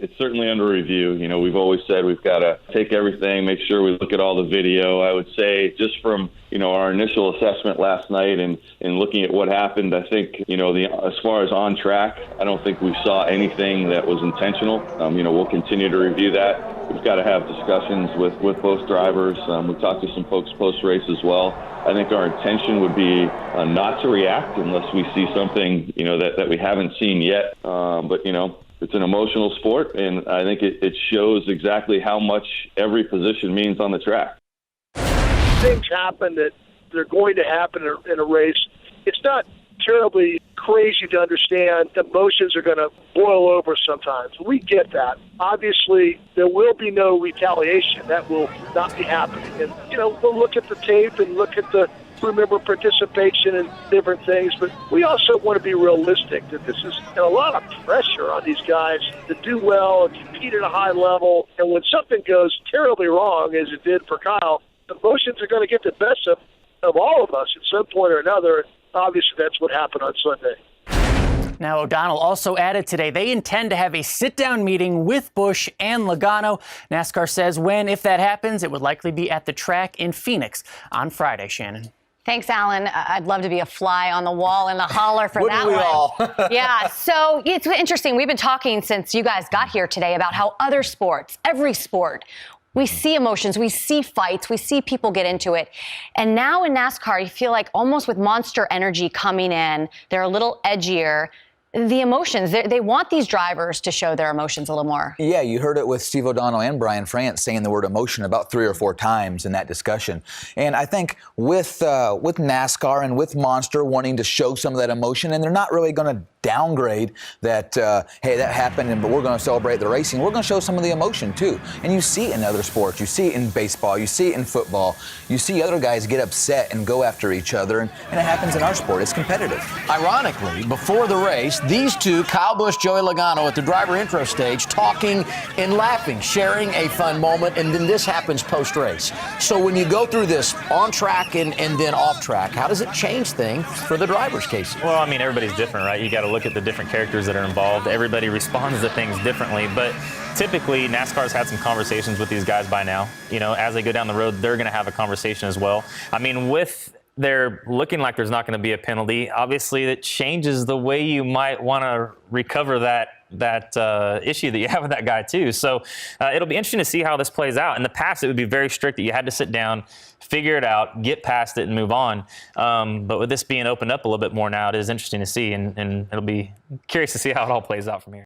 it's certainly under review. You know, we've always said we've got to take everything, make sure we look at all the video. I would say just from, you know, our initial assessment last night and looking at what happened, I think, you know, as far as on track, I don't think we saw anything that was intentional. You know, we'll continue to review that. We've got to have discussions with both drivers. We talked to some folks post-race as well. I think our intention would be not to react unless we see something, you know, that we haven't seen yet. But, you know, it's an emotional sport, and I think it shows exactly how much every position means on the track. Things happen that they're going to happen in a race. It's not terribly crazy to understand. Emotions are going to boil over sometimes. We get that. Obviously, there will be no retaliation. That will not be happening. And, you know, we'll look at the tape and look at the remember participation and different things, but we also want to be realistic that this is a lot of pressure on these guys to do well and compete at a high level. And when something goes terribly wrong, as it did for Kyle, emotions are going to get the best of all of us at some point or another. Obviously, that's what happened on Sunday. Now, O'Donnell also added today they intend to have a sit-down meeting with Busch and Logano. NASCAR says if that happens, it would likely be at the track in Phoenix on Friday, Shannon. Thanks, Alan. I'd love to be a fly on the wall in the holler for that Wouldn't we all? Yeah, so it's interesting. We've been talking since you guys got here today about how other sports, every sport, we see emotions, we see fights, we see people get into it. And now in NASCAR, you feel like almost with Monster Energy coming in, they're a little edgier. The emotions, they want these drivers to show their emotions a little more. Yeah, you heard it with Steve O'Donnell and Brian France saying the word emotion about 3 or 4 times in that discussion. And I think with NASCAR and with Monster wanting to show some of that emotion, and they're not really going to downgrade that, hey, that happened, but we're going to celebrate the racing. We're going to show some of the emotion, too. And you see it in other sports. You see it in baseball. You see it in football. You see other guys get upset and go after each other, and it happens in our sport. It's competitive. Ironically, before the race, these two, Kyle Busch, Joey Logano, at the driver intro stage, talking and laughing, sharing a fun moment, and then this happens post-race. So when you go through this on track and then off track, how does it change things for the drivers, Casey? Well, I mean, everybody's different, right? You got to look at the different characters that are involved. Everybody responds to things differently, but typically NASCAR's had some conversations with these guys by now. You know, as they go down the road, they're going to have a conversation as well. I mean, with they're looking like there's not going to be a penalty, obviously it changes the way you might want to recover that issue that you have with that guy too. So it'll be interesting to see how this plays out. In the past, it would be very strict that you had to sit down, figure it out, get past it, and move on. But with this being opened up a little bit more now, it is interesting to see, and it'll be curious to see how it all plays out from here.